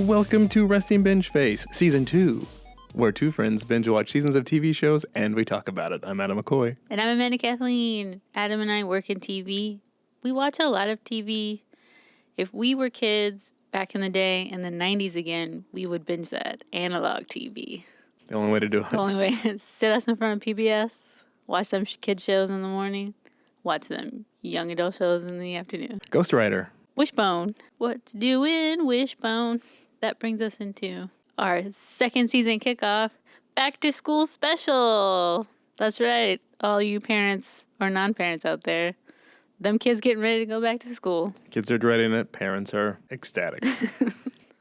Welcome to Resting Binge Face, Season 2, where two friends binge watch seasons of TV shows and we talk about it. I'm Adam McCoy. And I'm Amanda Kathleen. Adam and I work in TV. We watch a lot of TV. If we were kids back in the day, in the 90s again, we would binge that analog TV. The only way to do it. The only way is sit us in front of PBS, watch them kid shows in the morning, watch them young adult shows in the afternoon. Ghost Rider. Wishbone. What to do in Wishbone. That brings us into our second season kickoff, back to school special. That's right. All you parents or non-parents out there, them kids getting ready to go back to school. Kids are dreading it. Parents are ecstatic.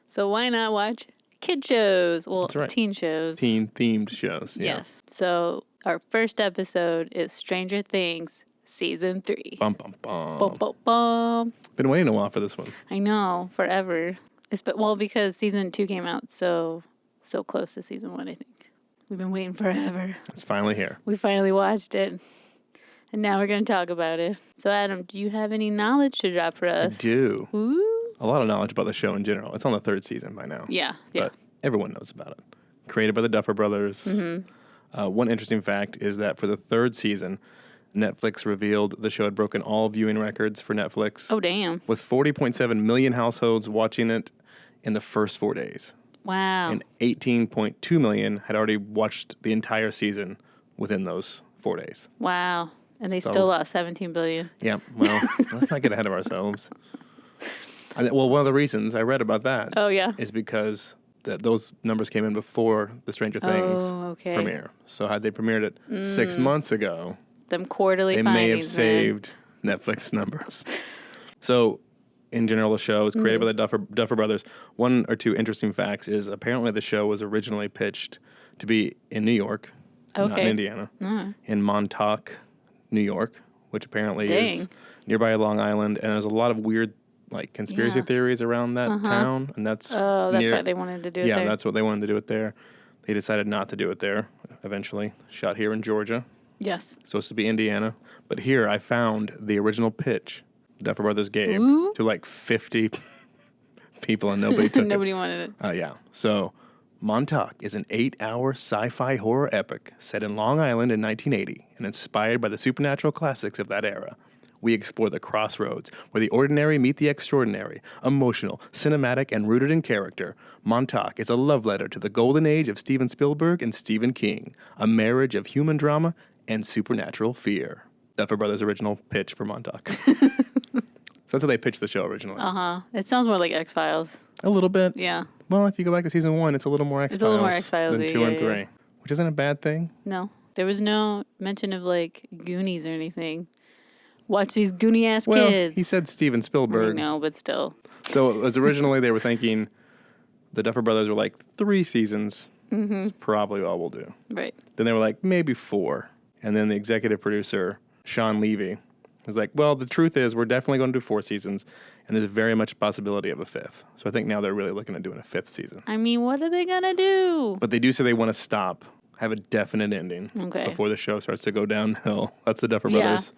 So why not watch kid shows? Well, That's right. Teen shows. Teen-themed shows. Yeah. Yes. So our first episode is Stranger Things, Season 3. Bum, bum, bum. Bum, bum, bum. Been waiting a while for this one. I know, forever. Because Season 2 came out so close to Season 1, I think. We've been waiting forever. It's finally here. We finally watched it. And now we're going to talk about it. So, Adam, do you have any knowledge to drop for us? I do. Ooh. A lot of knowledge about the show in general. It's on the third season by now. Yeah. But everyone knows about it. Created by the Duffer Brothers. Mm-hmm. One interesting fact is that for the third season, Netflix revealed the show had broken all viewing records for Netflix. Oh, damn. With 40.7 million households watching it in the first 4 days. Wow. And 18.2 million had already watched the entire season within those 4 days. Wow. And they So- still lost $17 billion. Yeah, well, let's not get ahead of ourselves. One of the reasons I read about that Oh, yeah. is because those numbers came in before the Stranger Things okay. premiere. So had they premiered it 6 months ago, Them quarterly they findings, may have saved Netflix numbers. So, in general, the show is created by the Duffer Brothers. One or two interesting facts is apparently the show was originally pitched to be in New York, not in Indiana, in Montauk, New York, which apparently is nearby Long Island. And there's a lot of weird conspiracy theories around that town. And that's why they wanted to do it there. Yeah, that's what they wanted to do it there. They decided not to do it there eventually. Shot here in Georgia. Yes. Supposed to be Indiana. But here I found the original pitch the Duffer Brothers gave to 50 people and nobody took Nobody wanted it. Yeah. So Montauk is an 8-hour sci-fi horror epic set in Long Island in 1980 and inspired by the supernatural classics of that era. We explore the crossroads where the ordinary meet the extraordinary, emotional, cinematic, and rooted in character. Montauk is a love letter to the golden age of Steven Spielberg and Stephen King, a marriage of human drama and supernatural fear. Duffer Brothers' original pitch for Montauk. So that's how they pitched the show originally. It sounds more like X-Files. A little bit. Yeah. Well, if you go back to season 1, it's a little more X-Files, It's a little more X-Files than 2 and 3, which isn't a bad thing. No. There was no mention of Goonies or anything. Watch these Goonie-ass kids. He said Steven Spielberg. I know, but still. So it was originally they were thinking the Duffer Brothers were 3 seasons. Is probably all we'll do. Right. Then they were maybe 4. And then the executive producer, Sean Levy, was like, well, the truth is we're definitely going to do 4 seasons, and there's very much a possibility of a 5th. So I think now they're really looking at doing a 5th season. I mean, what are they going to do? But they do say they want to stop, have a definite ending before the show starts to go downhill. That's the Duffer Brothers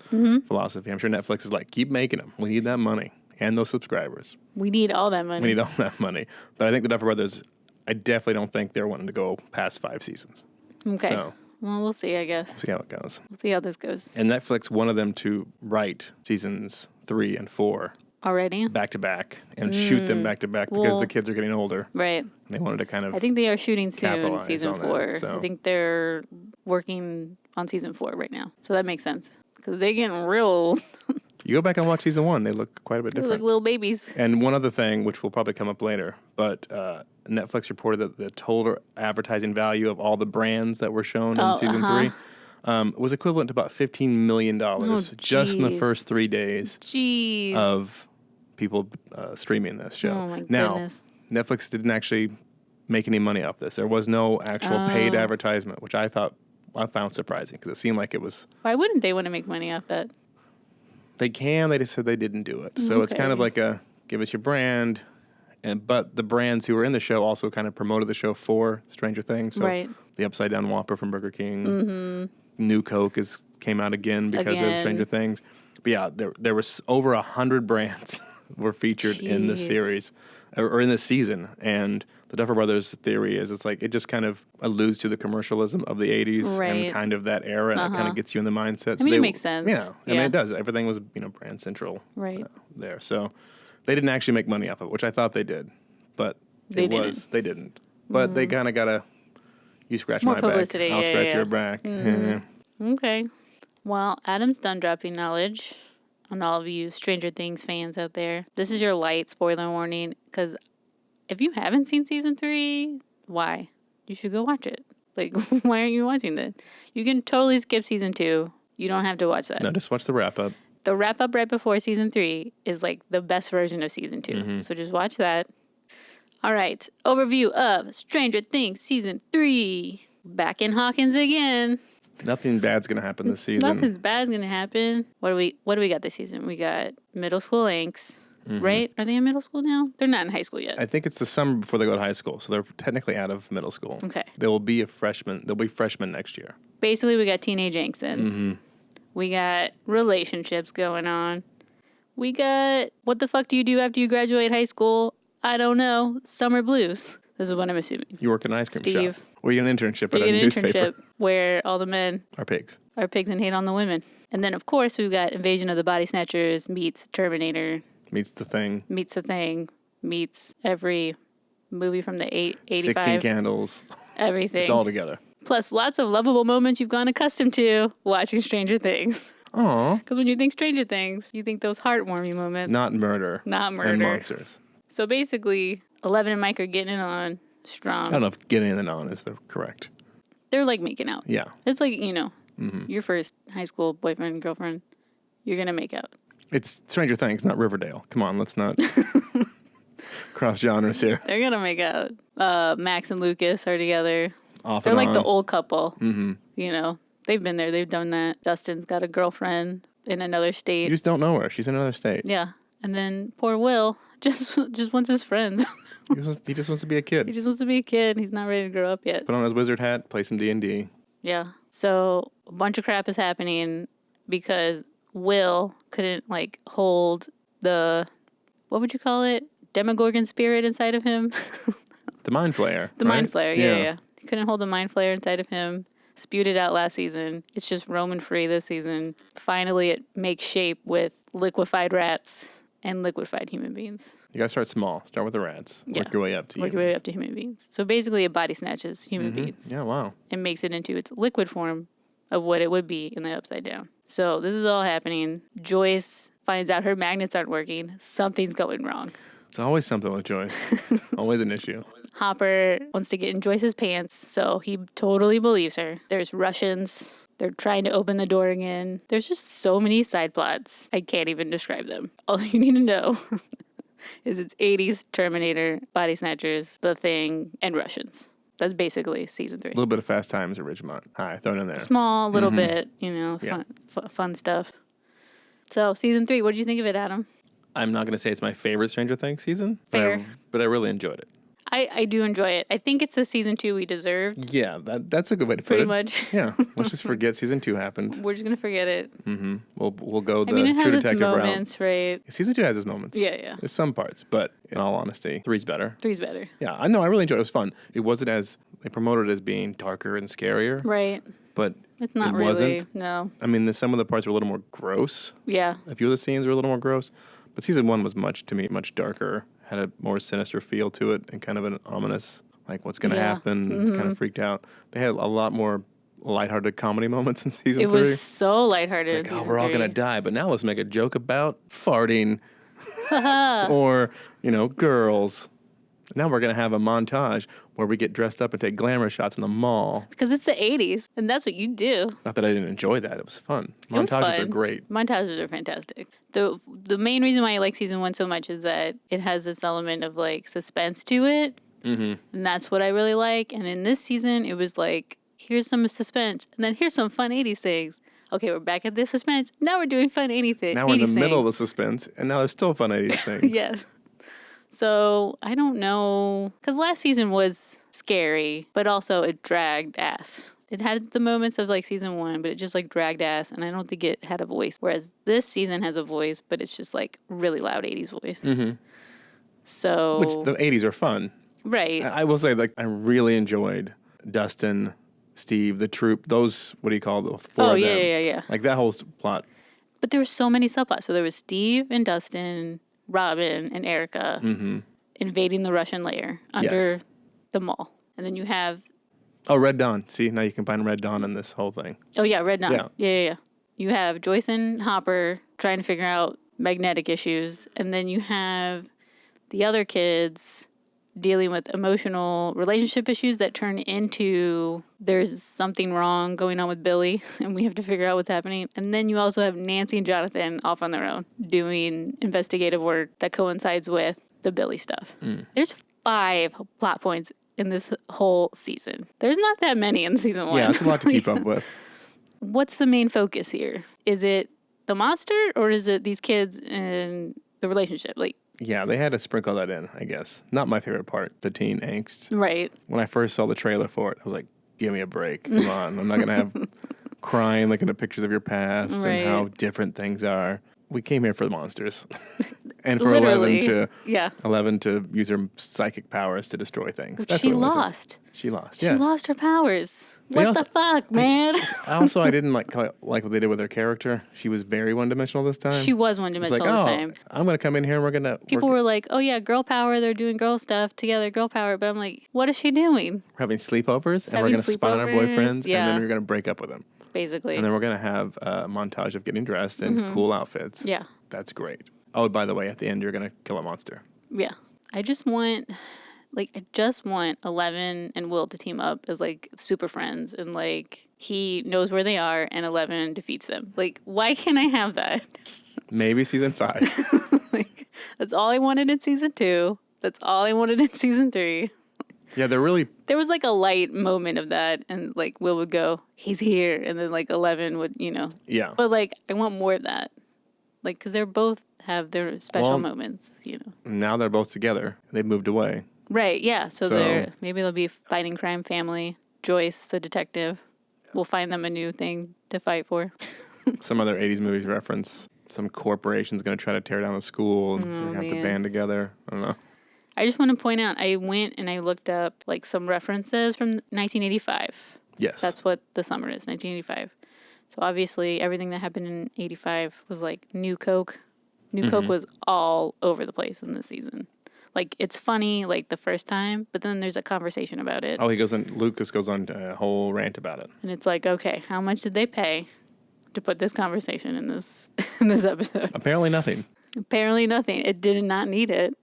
philosophy. I'm sure Netflix is keep making them. We need that money and those subscribers. We need all that money. We need all that money. But I think the Duffer Brothers, I definitely don't think they're wanting to go past 5 seasons. Okay. So, well, we'll see, I guess. we'll see how it goes. We'll see how this goes. And Netflix wanted them to write seasons 3 and 4 Already? back to back and shoot them back to back because the kids are getting older. Right. And they wanted to kind of I think they are shooting soon, capitalize season on that, 4. so. I think they're working on season 4 right now. So that makes sense. Because they're getting real old. You go back and watch season 1, they look quite a bit They're different. like little babies. And one other thing, which will probably come up later, but Netflix reported that the total advertising value of all the brands that were shown in season 3 was equivalent to about $15 million just in the first 3 days of people streaming this show. Oh, my goodness. Now, Netflix didn't actually make any money off this. There was no actual paid advertisement, which I found surprising because it seemed like it was... Why wouldn't they want to make money off that? They can, they just said they didn't do it. So it's kind of like a, give us your brand, but the brands who were in the show also kind of promoted the show for Stranger Things. So the Upside Down Whopper from Burger King, New Coke came out again because of Stranger Things. But yeah, there was over 100 brands were featured in the series. or in this season. And the Duffer Brothers theory is it's like it just kind of alludes to the commercialism of the 80s Right. and kind of that era, and it kind of gets you in the mindset. I mean, it makes sense. Yeah, I mean, it does. Everything was, brand central Right. there. So they didn't actually make money off of it, which I thought they did. But They they didn't. But they kind of got a, you scratch More my publicity, back, I'll yeah, scratch yeah. your back. Yeah. Okay. Well, Adam's done dropping knowledge on all of you Stranger Things fans out there. This is your light spoiler warning, because if you haven't seen season 3, why? You should go watch it. Like, why aren't you watching that? You can totally skip season 2. You don't have to watch that. No, just watch the wrap up. The wrap up right before season 3 is like the best version of season 2. So just watch that. All right. Overview of Stranger Things season 3. Back in Hawkins again. Nothing bad's gonna happen this season. Nothing's bad's gonna happen. What do we got this season? We got middle school angst, right? Are they in middle school now? They're not in high school yet. I think it's the summer before they go to high school, so they're technically out of middle school. Okay. They will be a freshman. They'll be freshmen next year. Basically, we got teenage angst then. We got relationships going on. We got what the fuck do you do after you graduate high school? I don't know. Summer blues. This is what I'm assuming. You work in an ice cream Steve. shop. Or you get an internship at You a get an newspaper. internship where all the men Are pigs. are pigs and hate on the women. And then, of course, we've got Invasion of the Body Snatchers meets Terminator Meets the thing. meets The Thing meets every movie from the 85. 16 candles. Everything. It's all together. Plus, lots of lovable moments you've gone accustomed to watching Stranger Things. Aw. Because when you think Stranger Things, you think those heartwarming moments. Not murder. Not murder. And monsters. So basically, 11 and Mike are getting it on strong. I don't know if getting it on is the correct. They're like making out. Yeah. It's like, your first high school boyfriend, girlfriend, you're going to make out. It's Stranger Things, not Riverdale. Come on, let's not cross genres here. They're going to make out. Max and Lucas are together. Off They're and like on. the old couple. They've been there. They've done that. Dustin's got a girlfriend in another state. You just don't know her. She's in another state. Yeah. And then poor Will just wants his friends. He just wants to be a kid. He just wants to be a kid. He's not ready to grow up yet. Put on his wizard hat, play some D&D. Yeah. So a bunch of crap is happening because Will couldn't hold the, what would you call it? Demogorgon spirit inside of him. The Mind Flayer. The right? Mind Flayer. Yeah. He couldn't hold the Mind Flayer inside of him. Spewed it out last season. It's just roaming free this season. Finally, it makes shape with liquefied rats and liquefied human beings. You gotta start small. Start with the rats. Yeah. Work your way up to Work your way up to human beings. So basically, it body snatches human beings Yeah, wow. and makes it into its liquid form of what it would be in the Upside Down. So this is all happening. Joyce finds out her magnets aren't working. Something's going wrong. It's always something with Joyce. Always an issue. Hopper wants to get in Joyce's pants, so he totally believes her. There's Russians. They're trying to open the door again. There's just so many side plots. I can't even describe them. All you need to know is it's 80s, Terminator, Body Snatchers, The Thing, and Russians. That's basically season 3. A little bit of Fast Times at Ridgemont High thrown in there. Small, little bit, fun stuff. So season 3, what did you think of it, Adam? I'm not gonna say it's my favorite Stranger Things season, Fair. but I really enjoyed it. I do enjoy it. I think it's the season 2 we deserved. Yeah, that's a good way to put Pretty it. much. Yeah, let's just forget season 2 happened. We're just going to forget it. We'll go the I mean, it True has its Detective route. moments, right? Season 2 has its moments. Yeah. There's some parts, but in all honesty, 3's better. 3's better. Yeah, I know. I really enjoyed it. It was fun. It wasn't as they promoted it as being darker and scarier, Right. but It's not it really. wasn't. No. I mean, some of the parts were a little more gross. Yeah. A few of the scenes were a little more gross, but season 1 was much darker, had a more sinister feel to it, and kind of an ominous, like what's going to Yeah. happen. It's kind of freaked out. They had a lot more lighthearted comedy moments in season 3. It was so lighthearted. It's in like, oh, season we're all 3. going to die, but now let's make a joke about farting or, girls. Now we're going to have a montage where we get dressed up and take glamour shots in the mall. Because it's the 80s, and that's what you do. Not that I didn't enjoy that. It was fun. It was Montages fun. are great. Montages are fantastic. The main reason why I like season 1 so much is that it has this element of suspense to it. And that's what I really like. And in this season, it was here's some suspense, and then here's some fun 80s things. Okay, we're back at the suspense. Now we're doing fun 80s things. Now we're in the middle of the suspense, and now there's still fun 80s things. Yes. So I don't know, because last season was scary, but also it dragged ass. It had the moments of season 1, but it just dragged ass, and I don't think it had a voice. Whereas this season has a voice, but it's just really loud 80s voice. So Which the 80s are fun. right. I will say, like, I really enjoyed Dustin, Steve, the troop, those, what do you call the four Oh of yeah, them? yeah, yeah. Like, that whole plot. But there were so many subplots. So there was Steve and Dustin, Robin and Erica invading the Russian lair under the mall. And then you have... Oh, Red Dawn. See, now you combine Red Dawn in this whole thing. Oh, yeah, Red Dawn. Yeah. Yeah. You have Joyce and Hopper trying to figure out magnetic issues. And then you have the other kids dealing with emotional relationship issues that turn into there's something wrong going on with Billy and we have to figure out what's happening. And then you also have Nancy and Jonathan off on their own doing investigative work that coincides with the Billy stuff. There's 5 plot points in this whole season. There's not that many in season 1. Yeah, it's a lot to keep up with. What's the main focus here? Is it the monster or is it these kids and the relationship? Like, Yeah, they had to sprinkle that in, I guess. Not my favorite part, the teen angst. right. When I first saw the trailer for it, I was like, give me a break. Come on. I'm not going to have crying looking at pictures of your past Right. and how different things are. We came here for the monsters. And for Literally. 11 to use her psychic powers to destroy things. Which That's she what it was. lost. She lost, She yes. lost her powers. They What the fuck, man? I didn't like what they did with her character. She was very one-dimensional this time. She was It's one-dimensional like, this oh, time. I'm going to come in here and we're going to... People were like, oh yeah, girl power, they're doing girl stuff together, girl power. But I'm like, what is she doing? We're having sleepovers, and we're Having going to spy on our sleepovers, boyfriends, yeah. and then we're going to break up with them. Basically. And then we're going to have a montage of getting dressed in cool outfits. Yeah. That's great. Oh, by the way, at the end, you're going to kill a monster. Yeah. I just want 11 and Will to team up as like super friends and like he knows where they are and 11 defeats them. Like, why can't I have that? Maybe season 5. Like, that's all I wanted in season 2. That's all I wanted in season 3. Yeah, they're really... There was like a light moment of that and like Will would go, he's here. And then like 11 would, Yeah. But like, I want more of that. Like, because they're both have their special Well, moments, Now they're both together. They've moved away. Right, yeah. So So- maybe they'll be fighting crime family. Joyce, the detective, will find them a new thing to fight for. Some other 80s movies reference. Some corporation's going to try to tear down the school, and they have to man. band together. I don't know. I just want to point out, I went and I looked up like some references from 1985. Yes. That's what the summer is, 1985. So obviously everything that happened in 85 was like New Coke. New Coke was all over the place in this season. Like, it's funny, like, the first time, but then there's a conversation about it. Oh, Lucas goes on a whole rant about it. And it's like, okay, how much did they pay to put this conversation in this in this episode? Apparently nothing. Apparently nothing. It did not need it.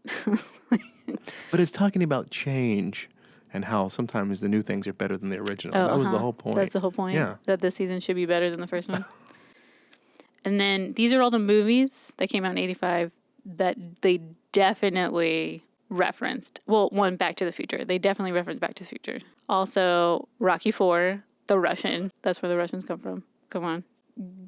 But it's talking about change and how sometimes the new things are better than the original. Oh, That was the whole point. That's the whole point? Yeah. That this season should be better than the first one? And then these are all the movies that came out in 85 that they definitely referenced. Well, one, Back to the Future. They definitely referenced Back to the Future. Also, Rocky IV, The Russian. That's where the Russians come from. Come on.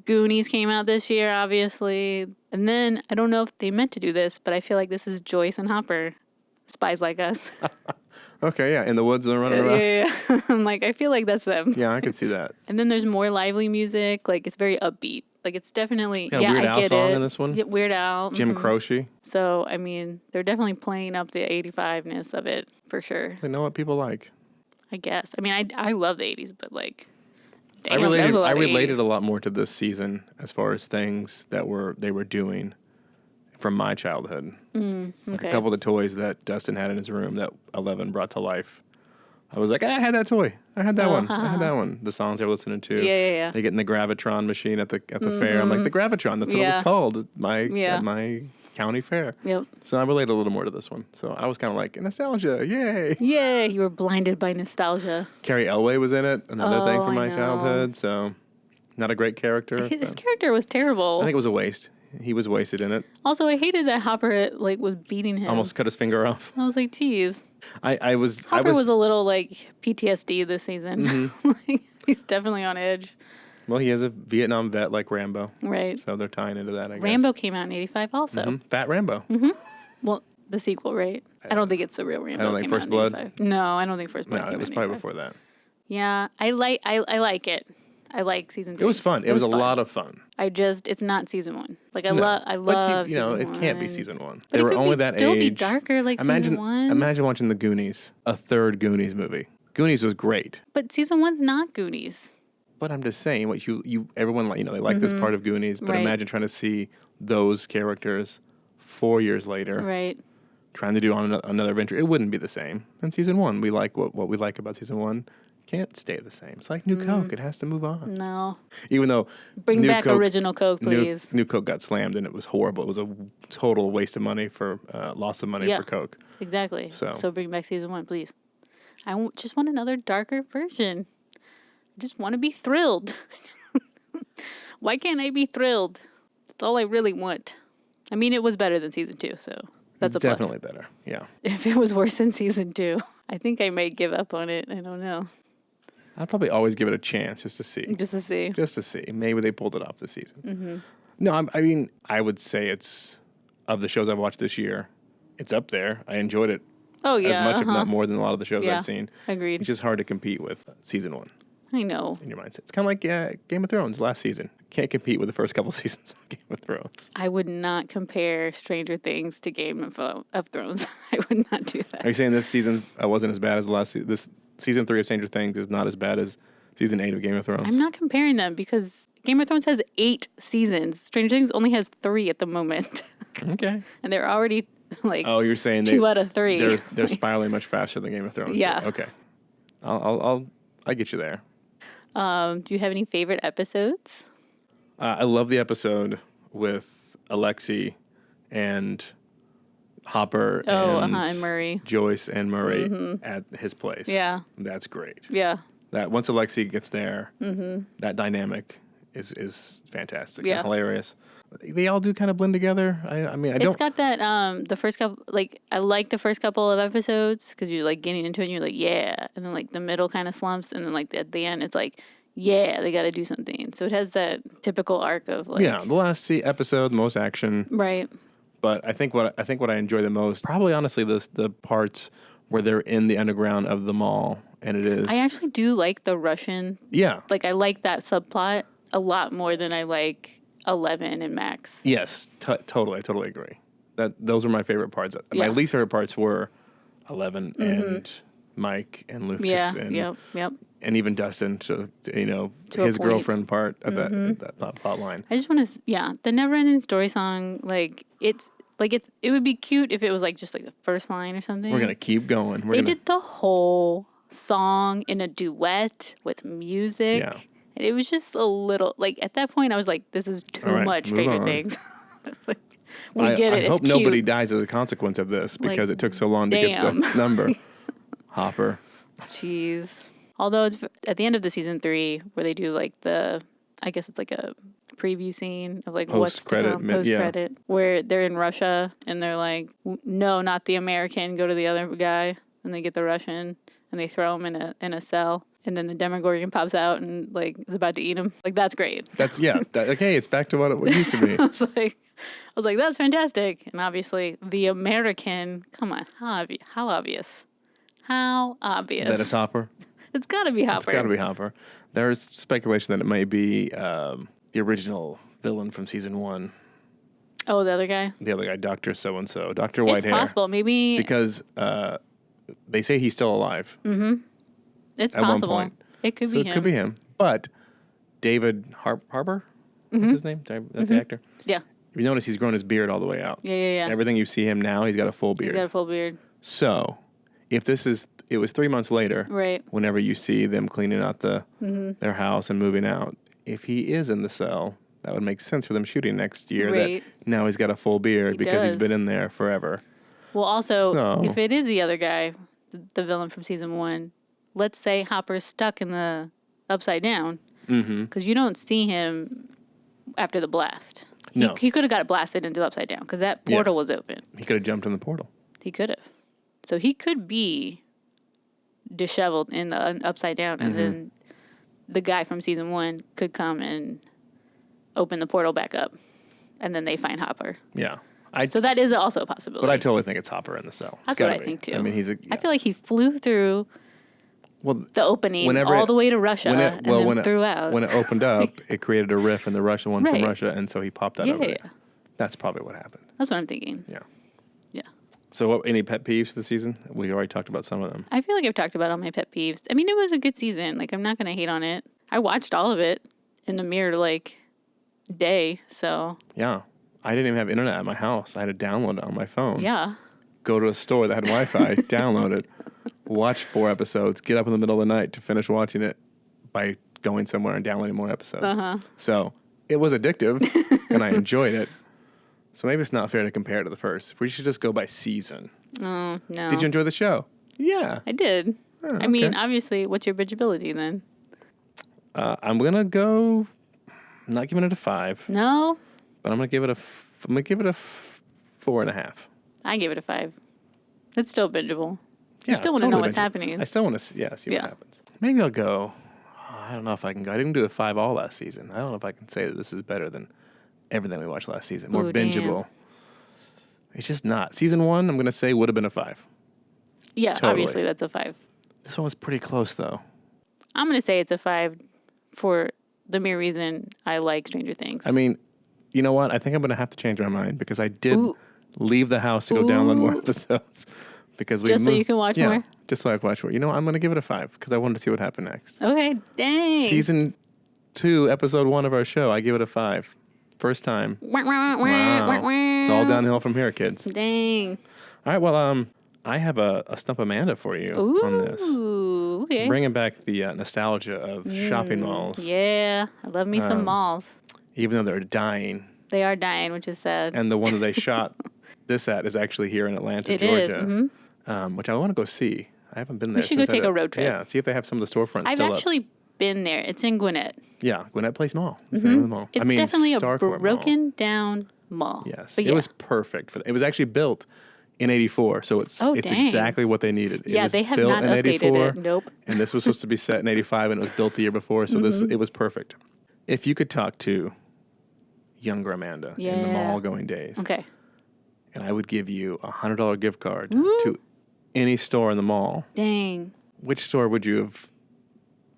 Goonies came out this year, obviously. And then, I don't know if they meant to do this, but I feel like this is Joyce and Hopper. Spies Like Us. Okay, yeah. In the woods and running around. Yeah. I'm like, I feel like that's them. Yeah, I could see that. And then there's more lively music. Like, it's very upbeat. Like, it's definitely... Got a Weird I Al get song it. in this one? Yeah, Weird Al. Jim Croce. So, I mean, they're definitely playing up the 85-ness of it, for sure. They know what people like. I guess. I mean, I love the 80s, but, like... I Damn, there's a lot of related 80s. a lot more to this season as far as things that they were doing from my childhood. Like Okay. a couple of the toys that Dustin had in his room that 11 brought to life. I was like, I had that toy. I had that one. I had that one. The songs they were listening to. Yeah. They get in the Gravitron machine at the fair. I'm like, the Gravitron. That's what it was Yeah. called at my county fair. Yep. So I related a little more to this one. So I was kind of like, nostalgia, yay. Yay, you were blinded by nostalgia. Carrie Elway was in it, another thing Oh, from I my know. childhood. So not a great character. His but character was terrible. I think it was a waste. He was wasted in it. Also, I hated that Hopper, like, was beating him. Almost cut his finger off. I was like, geez. I was Hopper was a little, like, PTSD this season. Mm-hmm. Like, he's definitely on edge. Well, he is a Vietnam vet like Rambo. Right. So they're tying into that, I guess. Rambo came out in 85 also. Mhm. Fat Rambo. Well, the sequel, right? I don't think it's the real Rambo. I don't think came out First in Blood? 85. No, I don't think First Blood No, came it was out in probably 85. before that. Yeah, I like it. I like season 3. It was fun. It was a lot of fun. It's not season 1. Like, I No. love But you know, season 1. it can't be season 1. But They it were could only that still age. be darker like season 1. Imagine watching The Goonies, a third Goonies movie. Goonies was great. But season 1's not Goonies. But I'm just saying, what everyone they like this part of Goonies, but imagine trying to see those characters 4 years later, Right. trying to do on another adventure. It wouldn't be the same. In season 1, we like what we like about season 1 can't stay the same. It's like new Coke; it has to move on. No. Even though Bring back original Coke, please. New Coke got slammed and it was horrible. It was a total waste of money for loss of money for Coke. Exactly. So bring back season 1, please. Just want another darker version. I just want to be thrilled. Why can't I be thrilled? That's all I really want. I mean, it was better than season 2, so that's a plus. Definitely better. Yeah. If it was worse than season 2, I think I might give up on it. I don't know. I'd probably always give it a chance just to see. Just to see. Maybe they pulled it off this season. Mm-hmm. No, I mean, I would say it's, of the shows I've watched this year, it's up there. I enjoyed it as much, if not more, than a lot of the shows I've seen. Agreed. It's just hard to compete with season 1. I know. In your mindset. It's kind of like Game of Thrones last season. Can't compete with the first couple seasons of Game of Thrones. I would not compare Stranger Things to Game of Thrones. I would not do that. Are you saying this season wasn't as bad as the last season? This season 3 of Stranger Things is not as bad as season 8 of Game of Thrones? I'm not comparing them because Game of Thrones has 8 seasons. Stranger Things only has 3 at the moment. Okay. And they're already like you're saying 2 out of 3. They're spiraling much faster than Game of Thrones. Yeah. Did. Okay. I'll get you there. Do you have any favorite episodes? I love the episode with Alexi and Hopper and Murray. Joyce and Murray at his place. Yeah. That's great. Yeah. That once Alexi gets there, that dynamic is fantastic and hilarious. They all do kind of blend together. I mean, It's got that, the first couple, like, I like the first couple of episodes because you're, like, getting into it and you're like, yeah. And then, like, the middle kind of slumps. And then, like, at the end, it's like, yeah, they got to do something. So it has that typical arc of, like... Yeah, the last episode, most action. Right. But I think what I enjoy the most, probably honestly, the parts where they're in the underground of the mall. And it is... I actually do like the Russian... Yeah. Like, I like that subplot a lot more than I like... 11 and Max. Yes, totally. I totally agree. Those were my favorite parts. My least favorite parts were 11 and Mike and Lucas and and even Dustin. To his girlfriend part of that plot line. I just want to, the Never Ending Story song. It would be cute if it was like just like the first line or something. We're gonna keep going. They did the whole song in a duet with music. Yeah. It was just a little, like, at that point, I was like, this is too much Stranger Things. Like, we get it. I hope nobody dies as a consequence of this because it took so long to get the number. Hopper. Jeez. Although it's at the end of the season 3 where they do, like, I guess it's like a preview scene of, like, what's to come, post-credit, where they're in Russia and they're like, no, not the American, go to the other guy. And they get the Russian and they throw him in a cell. And then the Demogorgon pops out and, like, is about to eat him. Like, that's great. That's, okay, it's back to what it used to be. I was like, that's fantastic. And obviously, the American, come on, how obvious? How obvious? That is Hopper? It's got to be Hopper. It's got to be Hopper. There's speculation that it may be the original villain from season 1. Oh, the other guy? The other guy, Dr. So-and-so, Dr. Whitehair. It's possible. Maybe... Because they say he's still alive. Mm-hmm. It's at possible. One point. It could be him. It could be him. But David Harbour, what's his name? That's the actor? Yeah. If you notice, he's grown his beard all the way out. Yeah. Everything you see him now, he's got a full beard. He's got a full beard. So, if it was 3 months later, right? Whenever you see them cleaning out their house and moving out, if he is in the cell, that would make sense for them shooting next year. Right. That now he's got a full beard because he's been in there forever. Well, also, if it is the other guy, the villain from season 1, let's say Hopper's stuck in the Upside Down, because you don't see him after the blast. No. He could have got blasted into the Upside Down because that portal was open. He could have jumped in the portal. He could have. So he could be disheveled in the Upside Down, and then the guy from season 1 could come and open the portal back up, and then they find Hopper. Yeah. So that is also a possibility. But I totally think it's Hopper in the cell. That's what I think, too. I mean, I feel like he flew through Well, The opening, whenever all it- the way to Russia, and then throughout. When it opened up, it created a riff in the Russian one from Right. Russia, and so he popped that Yeah, over yeah. there. That's probably what happened. That's what I'm thinking. Yeah. Yeah. So, any pet peeves for the season? We already talked about some of them. I feel like I've talked about all my pet peeves. I mean, it was a good season. Like, I'm not going to hate on it. I watched all of it in a mere, like, day. So, Yeah. I didn't even have internet at my house. I had to download it on my phone. yeah. Go to a store that had Wi-Fi, download it, watch 4 episodes, get up in the middle of the night to finish watching it by going somewhere and downloading more episodes. Uh-huh. So it was addictive, and I enjoyed it. So maybe it's not fair to compare to the first. We should just go by season. Oh, no. Did you enjoy the show? Yeah. I did. Oh, I mean, okay. obviously, what's your bingeability then? I'm gonna go. I'm not giving it a 5, No? but I'm gonna give it a 4.5. I give it a 5. It's still bingeable. Yeah, You still want to know totally what's binge it. happening. I still want to see what Yeah. happens. Maybe I'll go. I don't know if I can go. I didn't do a 5 all last season. I don't know if I can say that this is better than everything we watched last season. More Ooh, damn. bingeable. It's just not. Season 1, I'm going to say, would have been a 5. Yeah, Totally. obviously, that's a 5. This one was pretty close, though. I'm going to say it's a 5 for the mere reason I like Stranger Things. I mean, you know what? I think I'm going to have to change my mind because I did Ooh. leave the house to go download more Ooh. episodes. Because we Just so moved- you can watch yeah, more? just so I can watch more. You know what? I'm going to give it a 5 because I wanted to see what happened next. Okay, dang. Season 2, episode 1 of our show, I give it a 5. First time. Wow. It's all downhill from here, kids. Dang. All right, well, I have a Stump Amanda for you on this. Ooh, okay. Bringing back the nostalgia of shopping malls, Yeah, I love me some malls. even though they're dying. They are dying, which is sad. And the one that they shot this at is actually here in Atlanta, It is, Georgia, which I want to go see. I haven't been there. should go since take I- a road trip. Yeah, see if they have some of the storefronts I've still actually been there. It's in Gwinnett. up. Yeah, Gwinnett Place Mall. Is the name of the mall. It's I mean, definitely a Starcourt Mall. broken down mall. Yes, But it was perfect for. It was actually built in '84, so it's Oh, it's dang. exactly what they needed. It Yeah, was they have built not in updated 84, it. Nope. And this was supposed to be set in '85, and it was built the year before, so it was perfect. If you could talk to younger Amanda in the Yeah. mall going days, Okay. and I would give you a $100 gift card to any store in the mall, Dang. which store would you have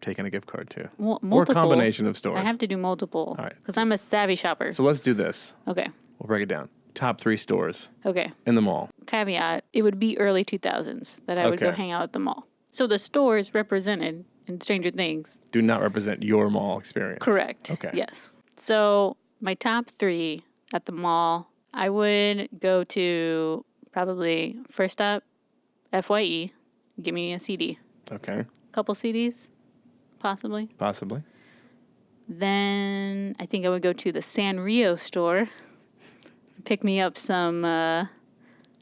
taken a gift card to? Well, Or a multiple. combination of stores. I have to do multiple. All right. Because I'm a savvy shopper. So let's do this. Okay. We'll break it down. Top 3 stores Okay. in the mall. Caveat, it would be early 2000s that I would go Okay. hang out at the mall. So the stores represented in Stranger Things. Do not represent your mall experience. Correct. Okay. Yes. So my top 3 at the mall, I would go to probably first up, FYE. Give me a CD. Okay. Couple CDs, possibly. Possibly. Then I think I would go to the Sanrio store. Pick me up some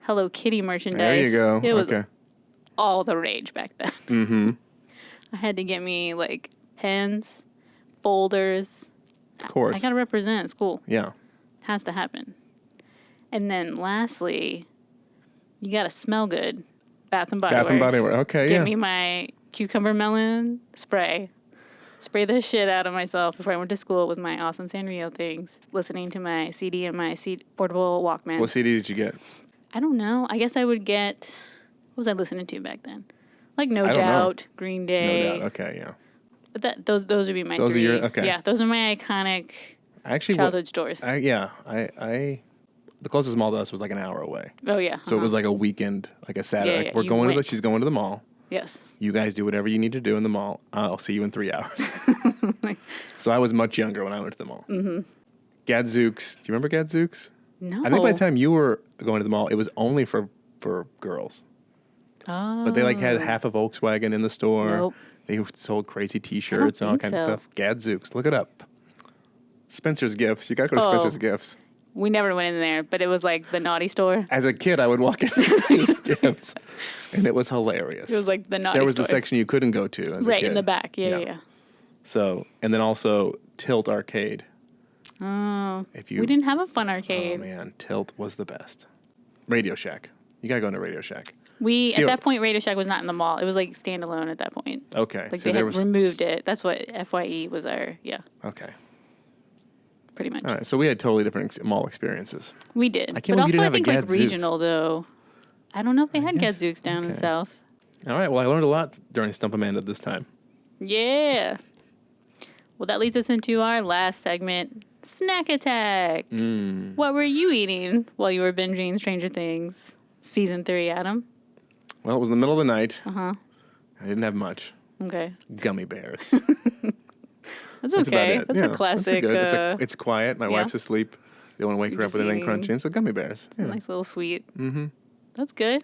Hello Kitty merchandise. There you go. It was okay. all the rage back then. Mm-hmm. I had to get me like pens, folders. Of course. I gotta represent school. Yeah. Has to happen. And then lastly, you gotta smell good. Bath and Body Works. Bath and Body Works. Okay, Give yeah. me my cucumber melon spray. Spray the shit out of myself before I went to school with my awesome Sanrio things. Listening to my CD and my portable Walkman. What CD did you get? I don't know. I guess I would get. What was I listening to back then? Like No I don't know. Doubt, Green Day. No doubt. Okay, yeah. But those would be my Those are 3. your- okay. Yeah, those are my iconic Actually, childhood stores. I the closest mall to us was like an hour away. Oh yeah. So it was like a weekend, like a Saturday. Yeah, Like, yeah, we're you going to went. she's going to the mall. Yes. You guys do whatever you need to do in the mall. I'll see you in 3 hours. So I was much younger when I went to the mall. Mm-hmm. Gadzooks. Do you remember Gadzooks? No. I think by the time you were going to the mall, it was only for girls. Oh. But they like had half a Volkswagen in the store. Nope. They sold crazy T-shirts and all think kinds so. of stuff. Gadzooks. Look it up. Spencer's Gifts. You got to go to Oh. Spencer's Gifts. We never went in there, but it was like the naughty store. As a kid, I would walk into Spencer's Gifts, and it was hilarious. It was like the naughty there was store. the section you couldn't go to as a right kid. in the back. Yeah, Yeah. yeah. So, and then also Tilt Arcade. Oh. If you, We didn't have a fun oh arcade. man, Tilt was the best. Radio Shack. You gotta go into Radio Shack. We See at what- that point Radio Shack was not in the mall. It was like standalone at that point. Okay. Like so they there had was removed it. That's what FYE was our Okay. pretty much. All right. So we had totally different mall experiences. We did. I can't but believe you also didn't I have a think like Gadzooks. regional though. I don't know if they had guess- Gadzooks down in okay. South. All right. Well, I learned a lot during Stump Amanda this time. Yeah. Well, that leads us into our last segment, Snack Attack. What were you eating while you were binging Stranger Things Season 3, Adam? Well, it was in the middle of the night. Uh-huh. I didn't have much. Okay. Gummy bears. That's okay. About it. That's a classic. That's good. It's quiet. My wife's asleep. They want to wake her up with anything crunching. So gummy bears. Yeah. Nice little sweet. Mm-hmm. That's good.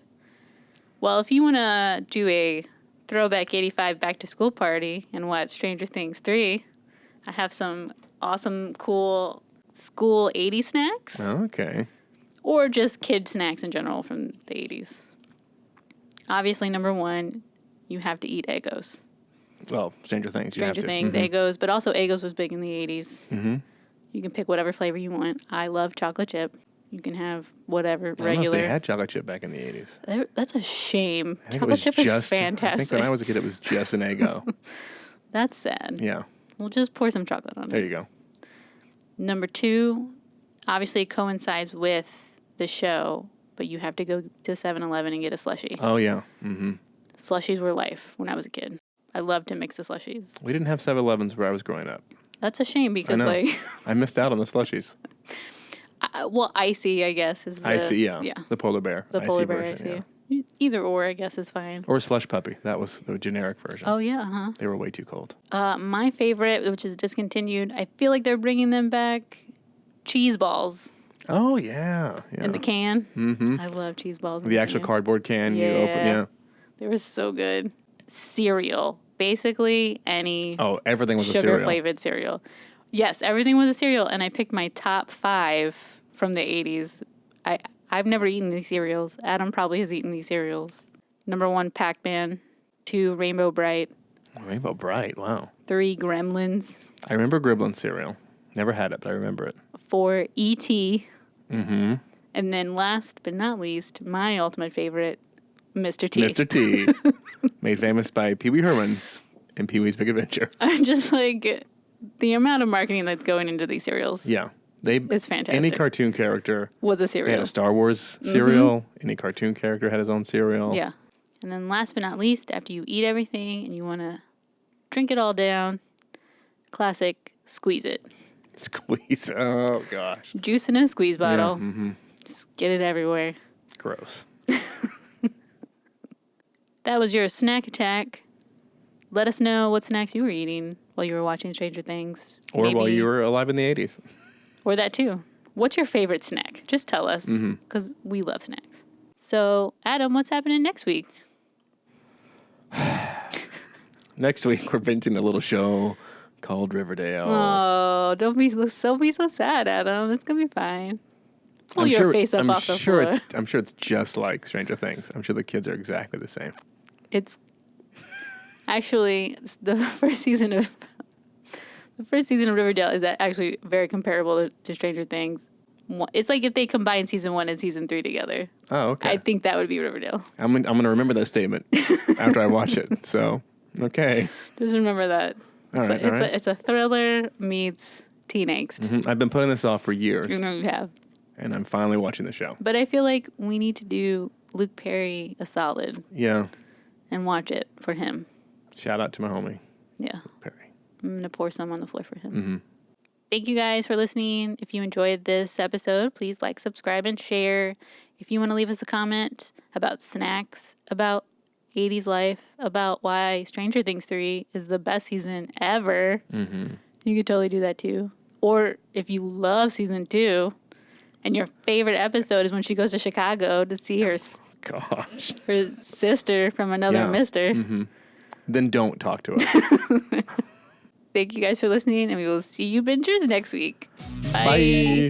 Well, if you want to do a throwback 85 back to school party and watch Stranger Things 3, I have some awesome, cool school 80s snacks. Oh, okay. Or just kid snacks in general from the 80s. Obviously, number one, you have to eat Eggos. Well, Stranger Things, Stranger Things, Eggos, but also Eggos was big in the 80s. Mm-hmm. You can pick whatever flavor you want. I love chocolate chip. You can have whatever regular. I don't know if they had chocolate chip back in the 80s. That's a shame. Chocolate chip is fantastic. I think when I was a kid, it was just an Eggo. That's sad. Yeah. We'll just pour some chocolate on it. There you go. Number two, obviously coincides with the show, but you have to go to 7-Eleven and get a slushie. Oh, yeah. Mm-hmm. Slushies were life when I was a kid. I loved to mix the slushies. We didn't have 7-Elevens where I was growing up. That's a shame because, I missed out on the slushies. Well, Icy, I guess, is the... Icy, yeah. The polar bear. The polar bear Icy. Yeah. Either or, I guess, is fine. Or Slush Puppy. That was the generic version. Oh, yeah, uh-huh. They were way too cold. My favorite, which is discontinued, I feel like they're bringing them back, cheese balls. Oh, yeah. In the can. Mm-hmm. I love cheese balls. The actual cardboard can you open, They were so good. Cereal. Basically, any everything was a cereal. Sugar-flavored cereal. Yes, everything was a cereal, and I picked my top 5 from the 80s. I've never eaten these cereals. Adam probably has eaten these cereals. Number 1, Pac-Man. 2, Rainbow Bright. Rainbow Bright, wow. 3, Gremlins. I remember Gremlin cereal. Never had it, but I remember it. 4, E.T. Mm-hmm. And then last but not least, my ultimate favorite, Mr. T. Mr. T. Made famous by Pee Wee Herman in Pee Wee's Big Adventure. I'm just like, the amount of marketing that's going into these cereals. Yeah. It's fantastic. Any cartoon character was a cereal. They had a Star Wars cereal. Mm-hmm. Any cartoon character had his own cereal. Yeah. And then last but not least, after you eat everything and you want to drink it all down, classic, squeeze it. Squeeze. Oh, gosh. Juice in a squeeze bottle. Yeah, mm-hmm. Just get it everywhere. Gross. That was your snack attack. Let us know what snacks you were eating while you were watching Stranger Things. Or while you were alive in the 80s. Or that too. What's your favorite snack? Just tell us, because we love snacks. So, Adam, what's happening next week? Next week, we're binging a little show called Riverdale. Oh, don't be so sad, Adam. It's going to be fine. Pull your face up off the floor. I'm sure it's just like Stranger Things. I'm sure the kids are exactly the same. It's actually the first season of Riverdale is actually very comparable to Stranger Things. It's like if they combined season 1 and season 3 together. Oh, okay. I think that would be Riverdale. I'm gonna remember that statement after I watch it. So, okay. Just remember that. All right. It's a thriller meets teen angst. Mm-hmm. I've been putting this off for years. You know you have. And I'm finally watching the show. But I feel like we need to do Luke Perry a solid. Yeah. And watch it for him. Shout out to my homie. Yeah. Luke Perry. I'm going to pour some on the floor for him. Mm-hmm. Thank you guys for listening. If you enjoyed this episode, please like, subscribe, and share. If you want to leave us a comment about snacks, about 80s life, about why Stranger Things 3 is the best season ever, you could totally do that too. Or if you love season 2 and your favorite episode is when she goes to Chicago to see her sister from another mister, then don't talk to us. Thank you guys for listening, and we will see you bingers next week. Bye. Bye.